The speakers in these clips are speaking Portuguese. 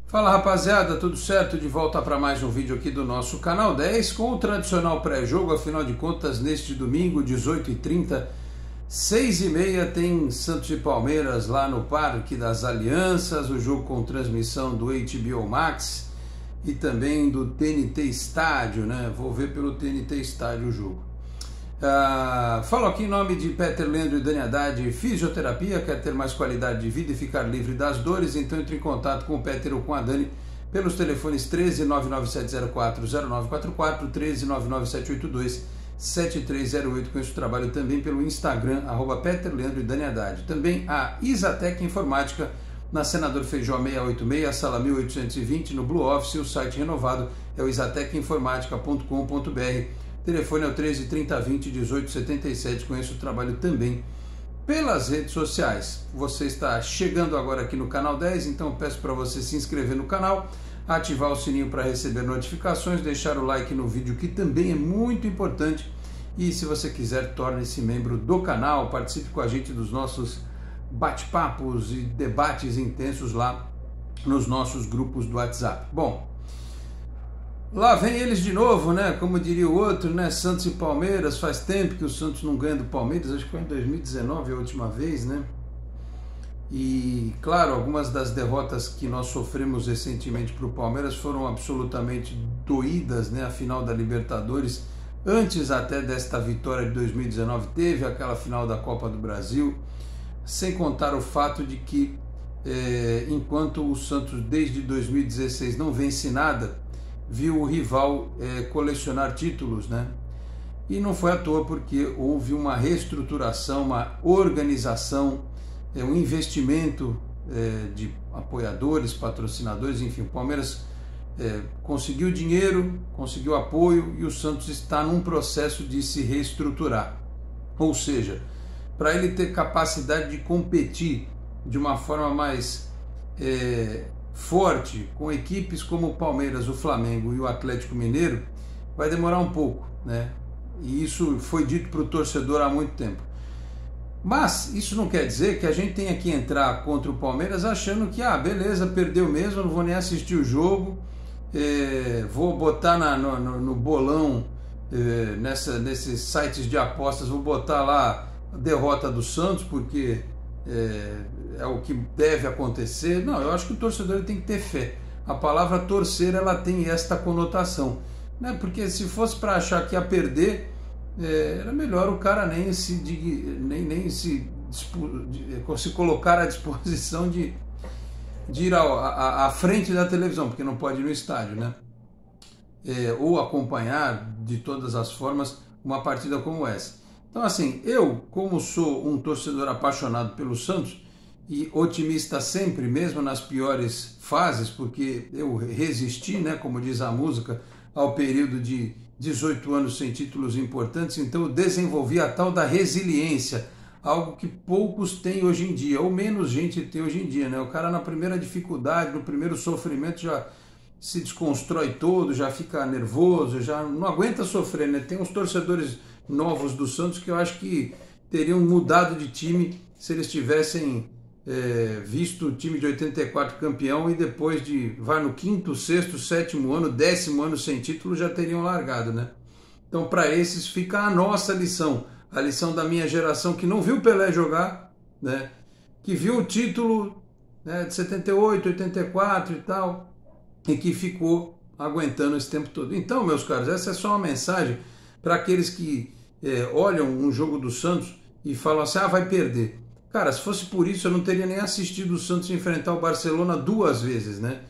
Fala rapaziada, tudo certo? De volta para mais um vídeo aqui do nosso canal 10 com o tradicional pré-jogo. Afinal de contas, neste domingo, 18h30, 6h30, tem Santos e Palmeiras lá no Parque das Alianças, o jogo com transmissão do HBO Max e também do TNT Estádio, né? Vou ver pelo TNT Estádio o jogo. Falo aqui em nome de Peter Leandro e Dani Haddad, fisioterapia. Quer ter mais qualidade de vida e ficar livre das dores? Então entre em contato com o Peter ou com a Dani pelos telefones 13 99704 0944, 13 99782 7308. Com esse trabalho também pelo Instagram, @Peter Leandro e Dani Haddad. Também a Isatec Informática, na Senador Feijó 686, sala 1820, no Blue Office. O site renovado é o isatecinformatica.com.br. Telefone é o 13 30 20 18 77. Conheço o trabalho também pelas redes sociais. Você está chegando agora aqui no canal 10, então peço para você se inscrever no canal, ativar o sininho para receber notificações, deixar o like no vídeo, que também é muito importante. E se você quiser, torne-se membro do canal, participe com a gente dos nossos bate-papos e debates intensos lá nos nossos grupos do WhatsApp. Bom, lá vem eles de novo, né? Como diria o outro, né? Santos e Palmeiras. Faz tempo que o Santos não ganha do Palmeiras, acho que foi em 2019 a última vez, né? E, claro, algumas das derrotas que nós sofremos recentemente para o Palmeiras foram absolutamente doídas, né? A final da Libertadores, antes até desta vitória de 2019, teve aquela final da Copa do Brasil, sem contar o fato de que, enquanto o Santos desde 2016 não vence nada, viu o rival colecionar títulos, né? E não foi à toa, porque houve uma reestruturação, uma organização, um investimento de apoiadores, patrocinadores, enfim. O Palmeiras conseguiu dinheiro, conseguiu apoio, e o Santos está num processo de se reestruturar. Ou seja, para ele ter capacidade de competir de uma forma mais forte com equipes como o Palmeiras, o Flamengo e o Atlético Mineiro, vai demorar um pouco, né? E isso foi dito para o torcedor há muito tempo. Mas isso não quer dizer que a gente tenha que entrar contra o Palmeiras achando que, beleza, perdeu mesmo, não vou nem assistir o jogo, vou botar no bolão, nesses sites de apostas, vou botar lá a derrota do Santos, porque é o que deve acontecer. Não, eu acho que o torcedor tem que ter fé. A palavra torcer, ela tem esta conotação, né? Porque se fosse para achar que ia perder, era melhor o cara nem se colocar à disposição de ir à frente da televisão, porque não pode ir no estádio, né? Ou acompanhar de todas as formas uma partida como essa. Então, assim, eu, como sou um torcedor apaixonado pelo Santos e otimista sempre, mesmo nas piores fases, porque eu resisti, né, como diz a música, ao período de 18 anos sem títulos importantes, então eu desenvolvi a tal da resiliência, algo que poucos têm hoje em dia, ou menos gente tem hoje em dia, né? O cara na primeira dificuldade, no primeiro sofrimento já se desconstrói todo, já fica nervoso, já não aguenta sofrer, né? Tem uns torcedores novos do Santos que eu acho que teriam mudado de time se eles tivessem visto o time de 84 campeão, e depois vai no 5º, 6º, 7º ano, 10º ano sem título, já teriam largado, né? Então, para esses fica a nossa lição, a lição da minha geração, que não viu Pelé jogar, né? Que viu o título, né, de 78, 84 e tal, e que ficou aguentando esse tempo todo. Então, meus caros, essa é só uma mensagem para aqueles que olham um jogo do Santos e falam assim, vai perder. Cara, se fosse por isso, eu não teria nem assistido o Santos enfrentar o Barcelona 2 vezes, né?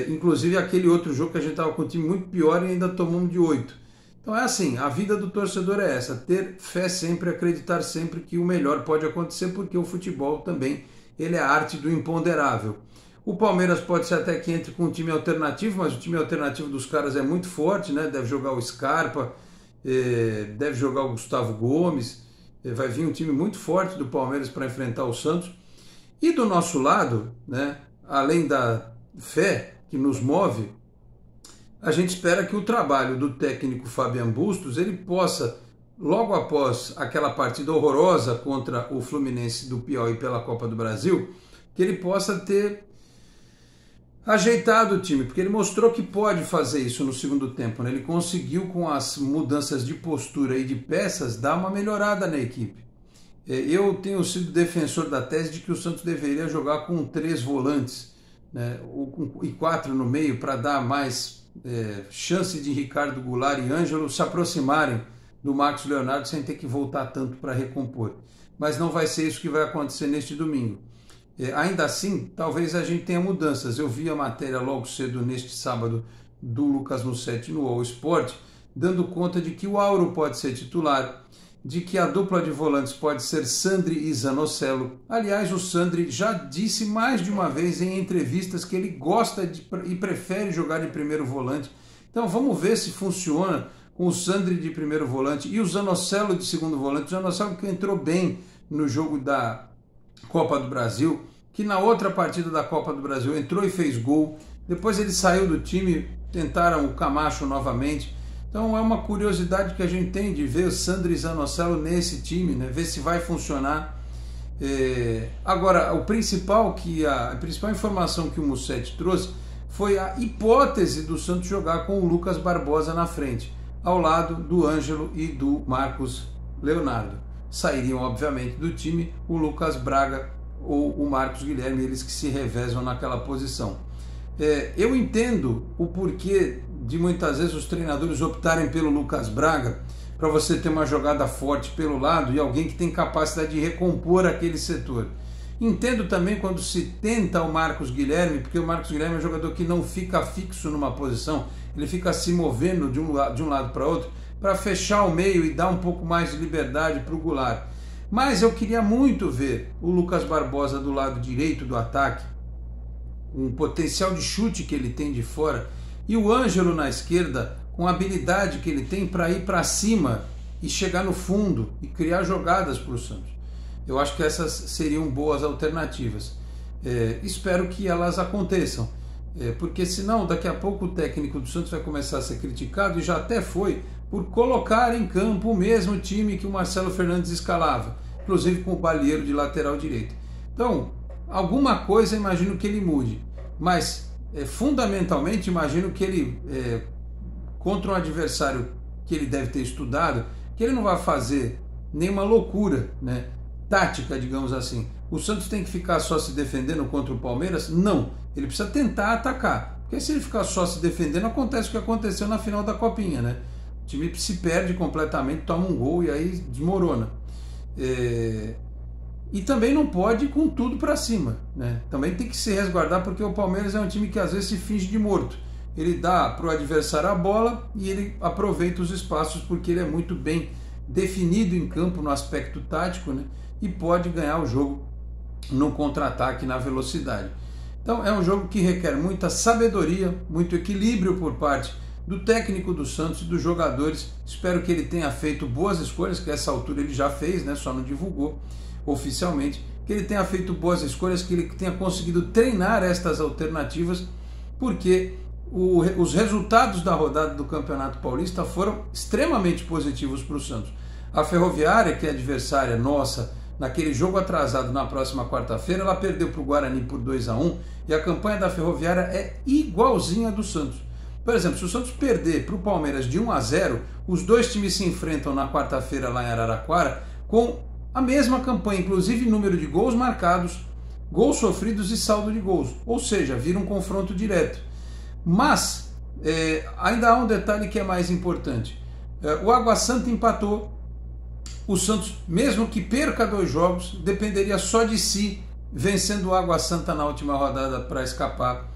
Inclusive aquele outro jogo que a gente estava com um time muito pior e ainda tomamos de 8. Então é assim, a vida do torcedor é essa, ter fé sempre, acreditar sempre que o melhor pode acontecer, porque o futebol também, ele é a arte do imponderável. O Palmeiras pode ser até que entre com um time alternativo, mas o time alternativo dos caras é muito forte, né? Deve jogar o Scarpa, deve jogar o Gustavo Gomes, vai vir um time muito forte do Palmeiras para enfrentar o Santos. E do nosso lado, né, além da fé que nos move, a gente espera que o trabalho do técnico Fabian Bustos, ele possa, logo após aquela partida horrorosa contra o Fluminense do Piauí pela Copa do Brasil, que ele possa ter ajeitado o time, porque ele mostrou que pode fazer isso no segundo tempo, né? Ele conseguiu, com as mudanças de postura e de peças, dar uma melhorada na equipe. Eu tenho sido defensor da tese de que o Santos deveria jogar com 3 volantes, né? E 4 no meio, para dar mais chance de Ricardo Goulart e Ângelo se aproximarem do Marcos Leonardo sem ter que voltar tanto para recompor. Mas não vai ser isso que vai acontecer neste domingo. Ainda assim, talvez a gente tenha mudanças. Eu vi a matéria logo cedo neste sábado do Lucas Mussetti no All Sport, dando conta de que o Auro pode ser titular, de que a dupla de volantes pode ser Sandri e Zanocelo. Aliás, o Sandri já disse mais de uma vez em entrevistas que ele gosta e prefere jogar de primeiro volante. Então vamos ver se funciona com o Sandri de primeiro volante e o Zanocelo de segundo volante. O Zanocelo que entrou bem no jogo da Copa do Brasil, que na outra partida da Copa do Brasil entrou e fez gol, depois ele saiu do time, tentaram o Camacho novamente. Então é uma curiosidade que a gente tem de ver o Sandri e Zanocelo nesse time, né? Ver se vai funcionar. Agora, a principal informação que o Mussetti trouxe foi a hipótese do Santos jogar com o Lucas Barbosa na frente, ao lado do Ângelo e do Marcos Leonardo. Sairiam, obviamente, do time o Lucas Braga ou o Marcos Guilherme, eles que se revezam naquela posição. Eu entendo o porquê de muitas vezes os treinadores optarem pelo Lucas Braga, para você ter uma jogada forte pelo lado e alguém que tem capacidade de recompor aquele setor. Entendo também quando se tenta o Marcos Guilherme, porque o Marcos Guilherme é um jogador que não fica fixo numa posição, ele fica se movendo de um lado para outro, para fechar o meio e dar um pouco mais de liberdade para o Goulart. Mas eu queria muito ver o Lucas Barbosa do lado direito do ataque, um potencial de chute que ele tem de fora, e o Ângelo na esquerda, com a habilidade que ele tem para ir para cima e chegar no fundo e criar jogadas para o Santos. Eu acho que essas seriam boas alternativas. Espero que elas aconteçam, porque senão daqui a pouco o técnico do Santos vai começar a ser criticado, e já até foi, por colocar em campo o mesmo time que o Marcelo Fernandes escalava, inclusive com o Balieiro de lateral direito. Então, alguma coisa imagino que ele mude, mas fundamentalmente imagino que ele, contra um adversário que ele deve ter estudado, que ele não vai fazer nenhuma loucura, né, tática, digamos assim. O Santos tem que ficar só se defendendo contra o Palmeiras? Não, ele precisa tentar atacar, porque se ele ficar só se defendendo, acontece o que aconteceu na final da Copinha, né? O time se perde completamente, toma um gol e aí desmorona. E também não pode ir com tudo para cima, né? Também tem que se resguardar, porque o Palmeiras é um time que às vezes se finge de morto. Ele dá para o adversário a bola e ele aproveita os espaços, porque ele é muito bem definido em campo no aspecto tático, né? E pode ganhar o jogo no contra-ataque, na velocidade. Então é um jogo que requer muita sabedoria, muito equilíbrio por parte do técnico do Santos e dos jogadores. Espero que ele tenha feito boas escolhas, que a essa altura ele já fez, né? Só não divulgou oficialmente, que ele tenha feito boas escolhas, que ele tenha conseguido treinar estas alternativas, porque os resultados da rodada do Campeonato Paulista foram extremamente positivos para o Santos. A Ferroviária, que é adversária nossa, naquele jogo atrasado na próxima quarta-feira, ela perdeu para o Guarani por 2-1, e a campanha da Ferroviária é igualzinha à do Santos. Por exemplo, se o Santos perder para o Palmeiras de 1-0, os dois times se enfrentam na quarta-feira lá em Araraquara com a mesma campanha, inclusive número de gols marcados, gols sofridos e saldo de gols. Ou seja, vira um confronto direto. Mas ainda há um detalhe que é mais importante. O Água Santa empatou. O Santos, mesmo que perca 2 jogos, dependeria só de si, vencendo o Água Santa na última rodada para escapar.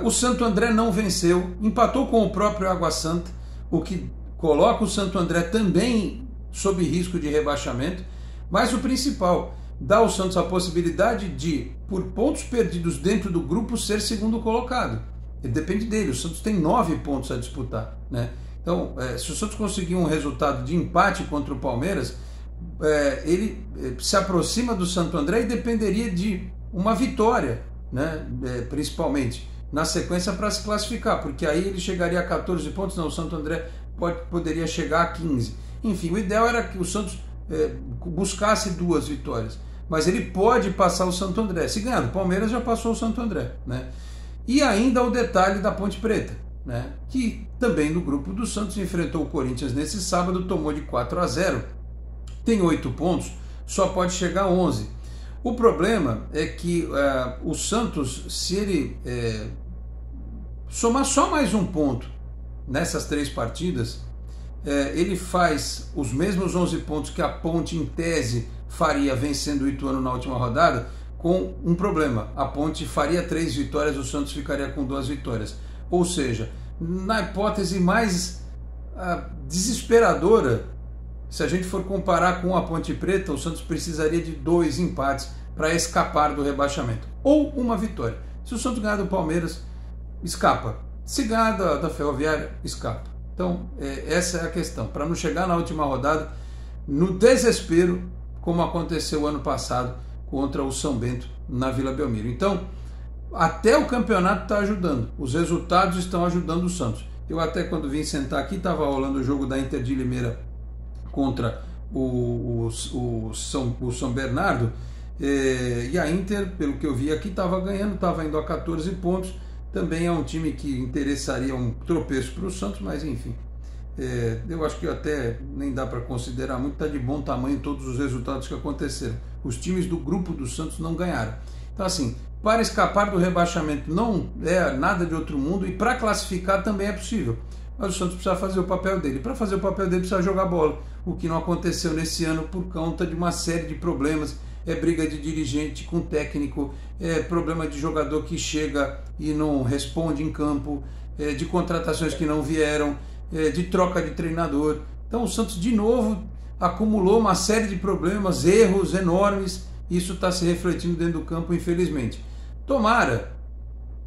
O Santo André não venceu, empatou com o próprio Água Santa, o que coloca o Santo André também sob risco de rebaixamento. Mas o principal, dá ao Santos a possibilidade de, por pontos perdidos dentro do grupo, ser segundo colocado. Ele depende dele, o Santos tem 9 pontos a disputar, né? Então, se o Santos conseguir um resultado de empate contra o Palmeiras, ele se aproxima do Santo André e dependeria de uma vitória, né? Principalmente na sequência, para se classificar, porque aí ele chegaria a 14 pontos, não, o Santo André poderia chegar a 15. Enfim, o ideal era que o Santos buscasse 2 vitórias, mas ele pode passar o Santo André. Se ganhar do Palmeiras, já passou o Santo André, né? E ainda o detalhe da Ponte Preta, né, que também no grupo do Santos enfrentou o Corinthians nesse sábado, tomou de 4-0, tem 8 pontos, só pode chegar a 11. O problema é que o Santos, se ele somar só mais um ponto nessas 3 partidas, ele faz os mesmos 11 pontos que a Ponte, em tese, faria vencendo o Ituano na última rodada, com um problema: a Ponte faria 3 vitórias, o Santos ficaria com 2 vitórias. Ou seja, na hipótese mais desesperadora, se a gente for comparar com a Ponte Preta, o Santos precisaria de 2 empates para escapar do rebaixamento, ou uma vitória. Se o Santos ganhar do Palmeiras, escapa. Se ganhar da Ferroviária, escapa. Então, essa é a questão. Para não chegar na última rodada no desespero, como aconteceu ano passado contra o São Bento na Vila Belmiro. Então, até o campeonato está ajudando. Os resultados estão ajudando o Santos. Eu até, quando vim sentar aqui, estava rolando o jogo da Inter de Limeira contra o São Bernardo, e a Inter, pelo que eu vi aqui, estava ganhando, estava indo a 14 pontos. Também é um time que interessaria um tropeço para o Santos, mas enfim, eu acho que até nem dá para considerar muito, está de bom tamanho todos os resultados que aconteceram. Os times do grupo do Santos não ganharam. Então, assim, para escapar do rebaixamento não é nada de outro mundo, e para classificar também é possível. Mas o Santos precisa fazer o papel dele. Para fazer o papel dele precisa jogar bola, o que não aconteceu nesse ano por conta de uma série de problemas. Briga de dirigente com técnico, problema de jogador que chega e não responde em campo, de contratações que não vieram, de troca de treinador. Então o Santos de novo acumulou uma série de problemas, erros enormes. Isso está se refletindo dentro do campo, infelizmente. Tomara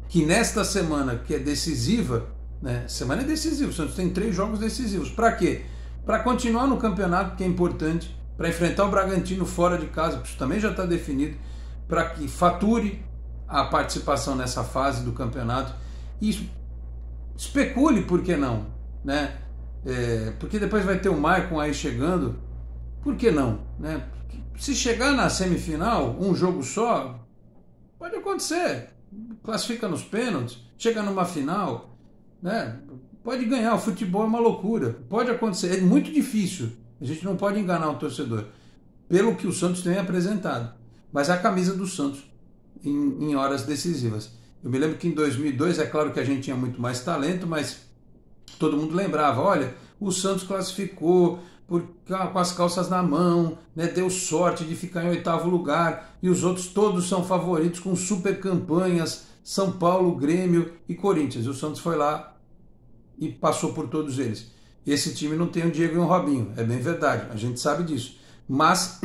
que nesta semana, que é decisiva, né? Semana é decisiva, o Santos tem 3 jogos decisivos. Para quê? Para continuar no campeonato, que é importante, para enfrentar o Bragantino fora de casa, porque isso também já está definido, para que fature a participação nessa fase do campeonato e especule, por que não, né? Porque depois vai ter o Maicon aí chegando, por que não, né? Se chegar na semifinal, um jogo só, pode acontecer, classifica nos pênaltis, chega numa final, né? Pode ganhar, o futebol é uma loucura, pode acontecer, é muito difícil. A gente não pode enganar o torcedor, pelo que o Santos tem apresentado. Mas é a camisa do Santos em horas decisivas. Eu me lembro que em 2002, é claro que a gente tinha muito mais talento, mas todo mundo lembrava, olha, o Santos classificou com as calças na mão, né, deu sorte de ficar em 8º lugar, e os outros todos são favoritos com super campanhas, São Paulo, Grêmio e Corinthians. E o Santos foi lá e passou por todos eles. Esse time não tem um Diego e um Robinho, é bem verdade, a gente sabe disso. Mas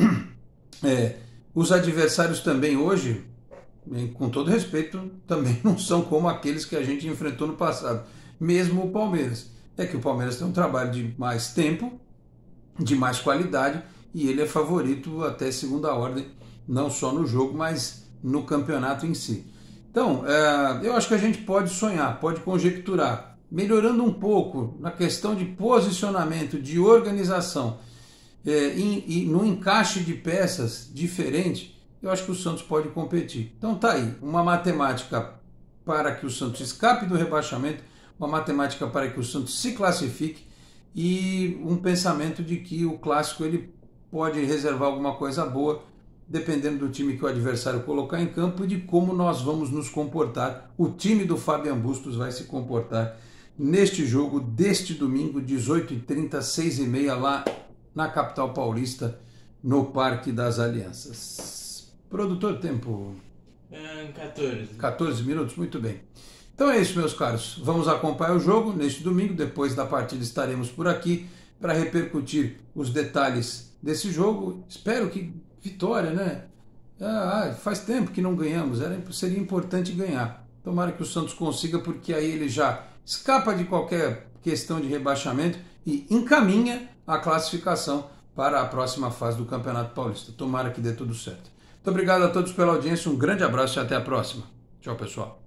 os adversários também hoje, com todo respeito, também não são como aqueles que a gente enfrentou no passado. Mesmo o Palmeiras. É que o Palmeiras tem um trabalho de mais tempo, de mais qualidade, e ele é favorito até segunda ordem, não só no jogo, mas no campeonato em si. Então, eu acho que a gente pode sonhar, pode conjecturar, melhorando um pouco na questão de posicionamento, de organização, e no encaixe de peças diferente, eu acho que o Santos pode competir. Então tá aí, uma matemática para que o Santos escape do rebaixamento, uma matemática para que o Santos se classifique, e um pensamento de que o clássico ele pode reservar alguma coisa boa, dependendo do time que o adversário colocar em campo e de como nós vamos nos comportar, o time do Fabian Bustos vai se comportar neste jogo deste domingo, 18h30, 6h30, lá na capital paulista, no Parque das Alianças. Produtor, tempo? 14 minutos, muito bem. Então é isso, meus caros. Vamos acompanhar o jogo neste domingo. Depois da partida estaremos por aqui para repercutir os detalhes desse jogo. Espero que vitória, né? Faz tempo que não ganhamos, seria importante ganhar. Tomara que o Santos consiga, porque aí ele já escapa de qualquer questão de rebaixamento e encaminha a classificação para a próxima fase do Campeonato Paulista. Tomara que dê tudo certo. Muito obrigado a todos pela audiência, um grande abraço e até a próxima. Tchau, pessoal.